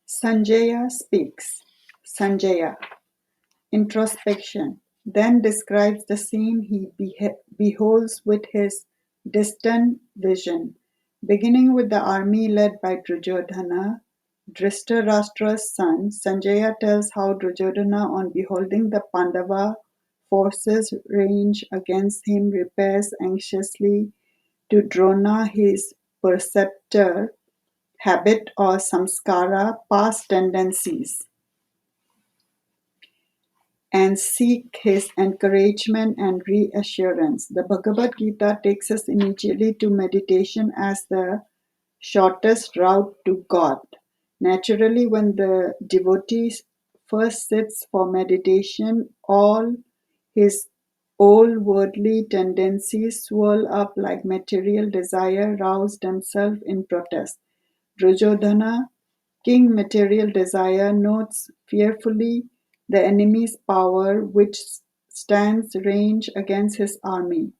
Sanjaya speaks. Sanjaya, introspection, then describes the scene he beholds with his distant vision, beginning with the army led by Duryodhana, Dhritarashtra's son. Sanjaya tells how Duryodhana, on beholding the Pandava forces range against him, repairs anxiously to Drona, his preceptor, habit or samskara, past tendencies, and seek his encouragement and reassurance. The Bhagavad Gita takes us immediately to meditation as the shortest route to God. Naturally, when the devotee first sits for meditation, all his old worldly tendencies swirl up like material desire, rouse themselves in protest. Duryodhana, King Material Desire, notes fearfully the enemy's power which stands range against his army.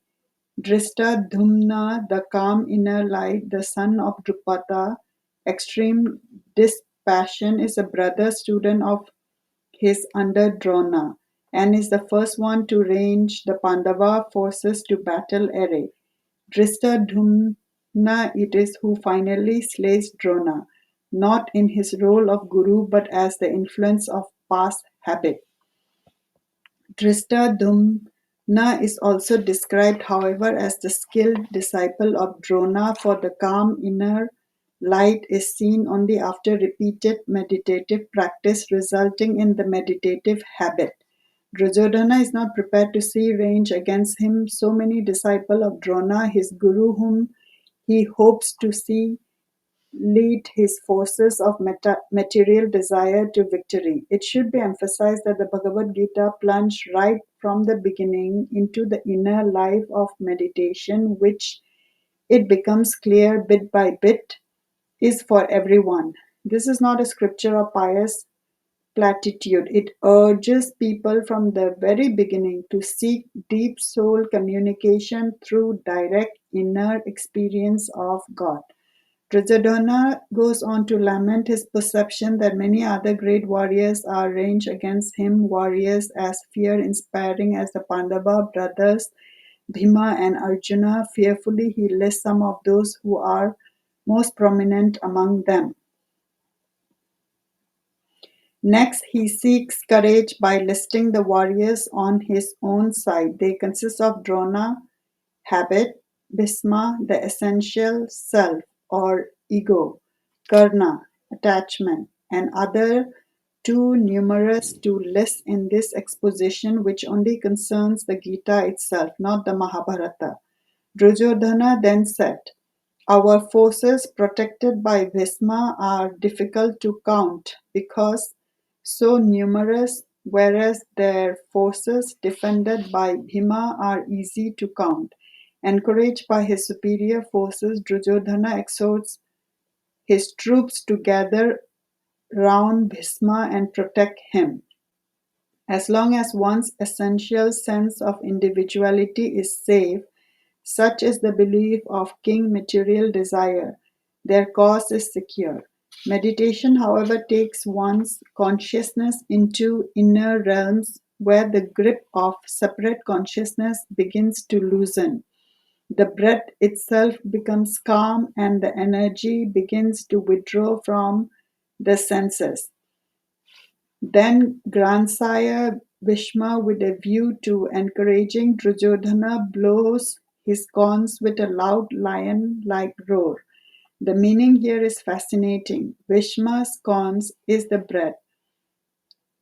Dhristadyumna, the calm inner light, the son of Drupata, extreme dispassion, is a brother student of his under Drona, and is the first one to range the Pandava forces to battle array. Dhristadyumna it is who finally slays Drona, not in his role of guru but as the influence of past habit. Dhristadyumna is also described, however, as the skilled disciple of Drona, for the calm inner light is seen only after repeated meditative practice, resulting in the meditative habit. Duryodhana is not prepared to see range against him so many disciples of Drona, his guru, whom he hopes to see lead his forces of material desire to victory. It should be emphasized that the Bhagavad Gita plunged right from the beginning into the inner life of meditation, which, it becomes clear bit by bit, is for everyone. This is not a scripture or pious platitude. It urges people from the very beginning to seek deep soul communication through direct inner experience of God. Duryodhana goes on to lament his perception that many other great warriors are ranged against him, warriors as fear-inspiring as the Pandava brothers Bhima and Arjuna. Fearfully he lists some of those who are most prominent among them. Next, he seeks courage by listing the warriors on his own side. They consist of Drona, habit; Bhisma, the essential self or ego; Karna, attachment; and other too numerous to list in this exposition, which only concerns the Gita itself, not the Mahabharata. Duryodhana then said, our forces protected by Bhisma are difficult to count because so numerous, whereas their forces defended by Bhima are easy to count. Encouraged by his superior forces, Duryodhana exhorts his troops to gather round Bhisma and protect him. As long as one's essential sense of individuality is safe, such is the belief of King Material Desire, their cause is secure. Meditation, however, takes one's consciousness into inner realms where the grip of separate consciousness begins to loosen. The breath itself becomes calm and the energy begins to withdraw from the senses. Then Grandsire Bhishma, with a view to encouraging Duryodhana, blows his corns with a loud lion-like roar. The meaning here is fascinating. Bhishma's corns is the breath.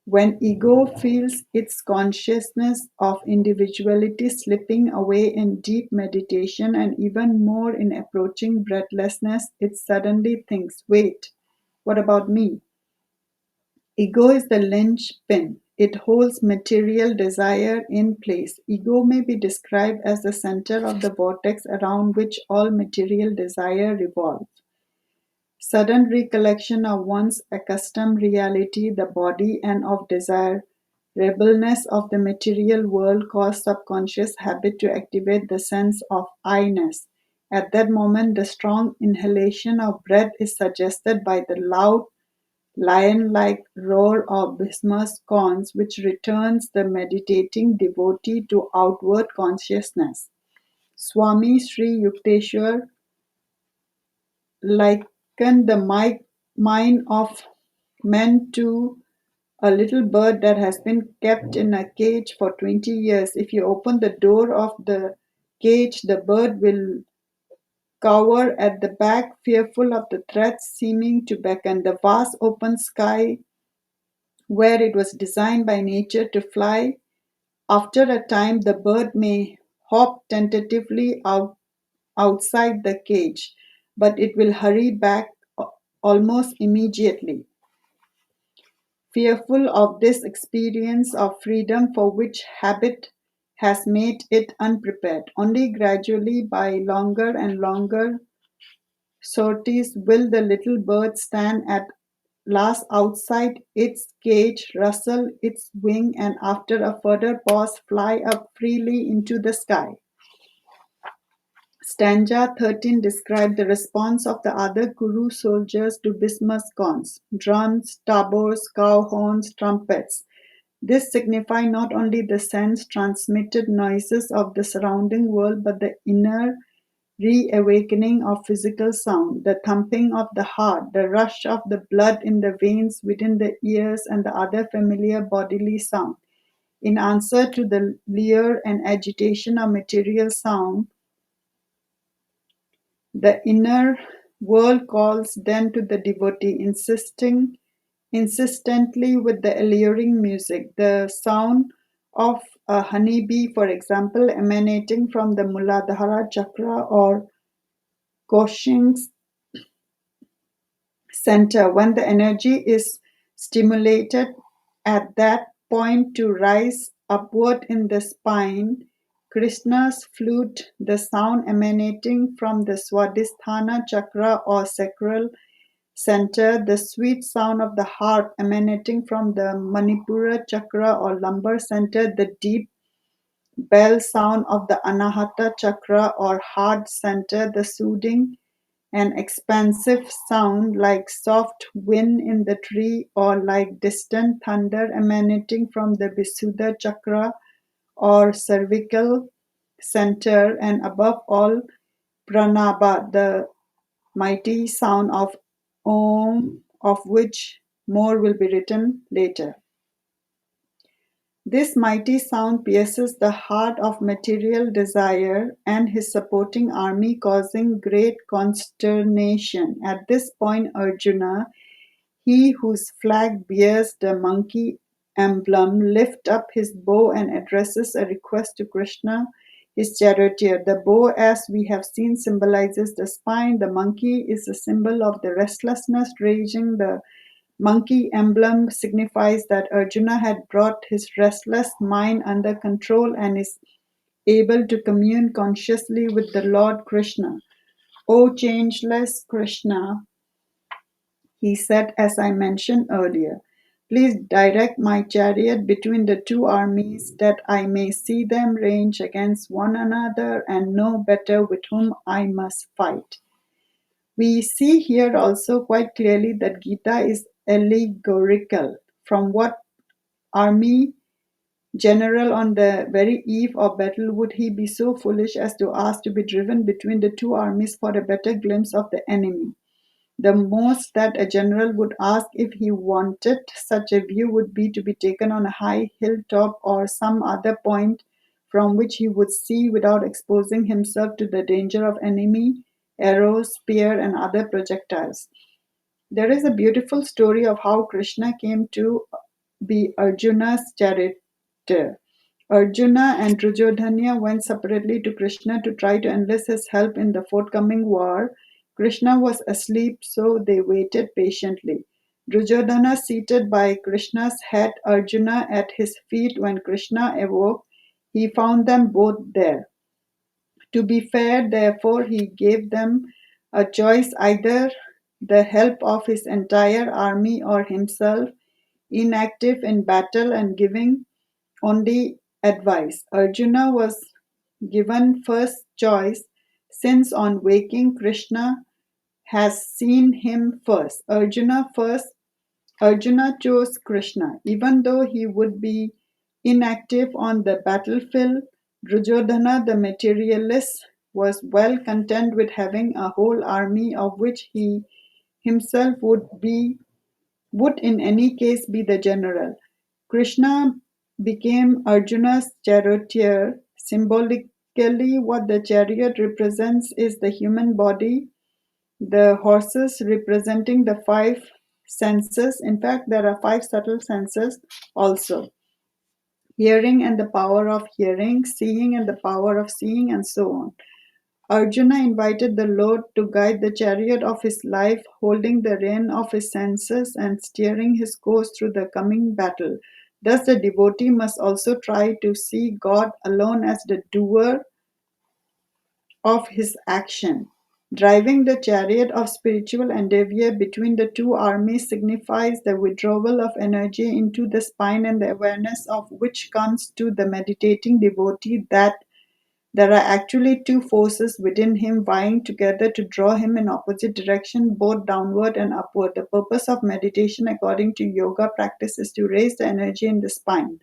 When ego feels its consciousness of individuality slipping away in deep meditation and even more in approaching breathlessness, it suddenly thinks, wait, what about me? Ego is the linchpin. It holds material desire in place. Ego may be described as the center of the vortex around which all material desire revolves. Sudden recollection of one's accustomed reality, the body, and of desirableness of the material world cause subconscious habit to activate the sense of I-ness. At that moment, the strong inhalation of breath is suggested by the loud lion-like roar of Bhisma's corns, which returns the meditating devotee to outward consciousness. Swami Sri Yukteswar likened the mind of men to a little bird that has been kept in a cage for 20 years. If you open the door of the cage, the bird will cower at the back, fearful of the threats seeming to beckon. The vast open sky, where it was designed by nature to fly, after a time the bird may hop tentatively outside the cage, but it will hurry back almost immediately, fearful of this experience of freedom for which habit has made it unprepared. Only gradually, by longer and longer sorties, will the little bird stand at last outside its cage, rustle its wing, and after a further pause, fly up freely into the sky. Stanza 13 described the response of the other Kuru soldiers to Bhisma's guns: drums, tabors, cow horns, trumpets. This signifies not only the sense-transmitted noises of the surrounding world, but the inner reawakening of physical sound, the thumping of the heart, the rush of the blood in the veins within the ears, and the other familiar bodily sound. In answer to the leer and agitation of material sound, the inner world calls then to the devotee, insistently with the alluring music. The sound of a honeybee, for example, emanating from the Muladhara chakra or Cochin's center, when the energy is stimulated at that point to rise upward in the spine. Krishna's flute, the sound emanating from the Swadhisthana chakra or sacral center, the sweet sound of the harp emanating from the Manipura chakra or lumbar center, the deep bell sound of the Anahata chakra or heart center, the soothing and expansive sound like soft wind in the tree or like distant thunder emanating from the Visuddha chakra or cervical center, and above all, pranaba, the mighty sound of Om, of which more will be written later. This mighty sound pierces the heart of material desire and his supporting army, causing great consternation. At this point, Arjuna, he whose flag bears the monkey emblem, lifts up his bow and addresses a request to Krishna, his charioteer. The bow, as we have seen, symbolizes the spine. The monkey is a symbol of the restlessness raging. The monkey emblem signifies that Arjuna had brought his restless mind under control and is able to commune consciously with the Lord Krishna. O changeless Krishna, he said, as I mentioned earlier, please direct my chariot between the two armies that I may see them range against one another and know better with whom I must fight. We see here also quite clearly that Gita is allegorical. From what army general on the very eve of battle would he be so foolish as to ask to be driven between the two armies for a better glimpse of the enemy? The most that a general would ask if he wanted such a view would be to be taken on a high hilltop or some other point from which he would see without exposing himself to the danger of enemy arrows, spear, and other projectiles. There is a beautiful story of how Krishna came to be Arjuna's charioteer. Arjuna and Duryodhana went separately to Krishna to try to enlist his help in the forthcoming war. Krishna was asleep, so they waited patiently. Duryodhana seated by Krishna's head, Arjuna at his feet. When Krishna awoke, he found them both there. To be fair, therefore, he gave them a choice: either the help of his entire army or himself, inactive in battle and giving only advice. Arjuna was given first choice, since on waking Krishna has seen him first. Arjuna first Arjuna chose Krishna. Even though he would be inactive on the battlefield, Duryodhana the materialist was well content with having a whole army of which he himself would in any case be the general. Krishna became Arjuna's charioteer. Symbolically, what the chariot represents is the human body, the horses representing the five senses. In fact, there are five subtle senses also: hearing and the power of hearing, seeing and the power of seeing, and so on. Arjuna invited the Lord to guide the chariot of his life, holding the rein of his senses and steering his course through the coming battle. Thus, the devotee must also try to see God alone as the doer of his action. Driving the chariot of spiritual endeavor between the two armies signifies the withdrawal of energy into the spine, and the awareness of which comes to the meditating devotee that there are actually two forces within him vying together to draw him in opposite direction, both downward and upward. The purpose of meditation, according to yoga practice, is to raise the energy in the spine.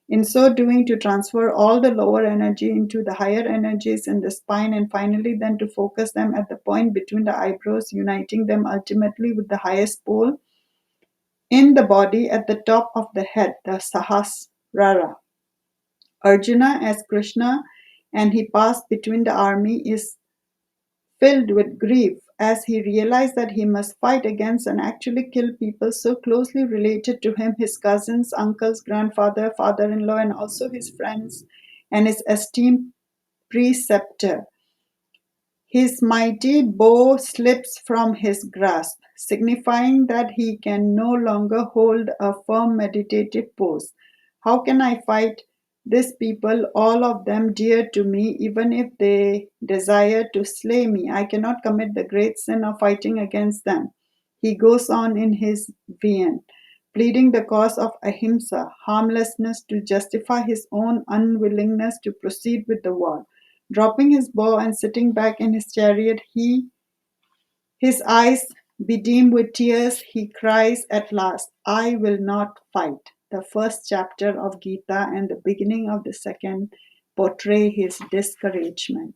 In so doing, to transfer all the lower energy into the higher energies in the spine, and finally then to focus them at the point between the eyebrows, uniting them ultimately with the highest pole in the body at the top of the head, the Sahasrara. Arjuna, as Krishna, and he passed between the army, is filled with grief as he realized that he must fight against and actually kill people so closely related to him, his cousins, uncles, grandfather, father-in-law, and also his friends and his esteemed preceptor. His mighty bow slips from his grasp, signifying that he can no longer hold a firm meditative pose. How can I fight this people, all of them dear to me, even if they desire to slay me? I cannot commit the great sin of fighting against them. He goes on in his vein, pleading the cause of ahimsa, harmlessness, to justify his own unwillingness to proceed with the war. Dropping his bow and sitting back in his chariot, his eyes bedeemed with tears, he cries at last, I will not fight. The first chapter of Gita and the beginning of the second portray his discouragement.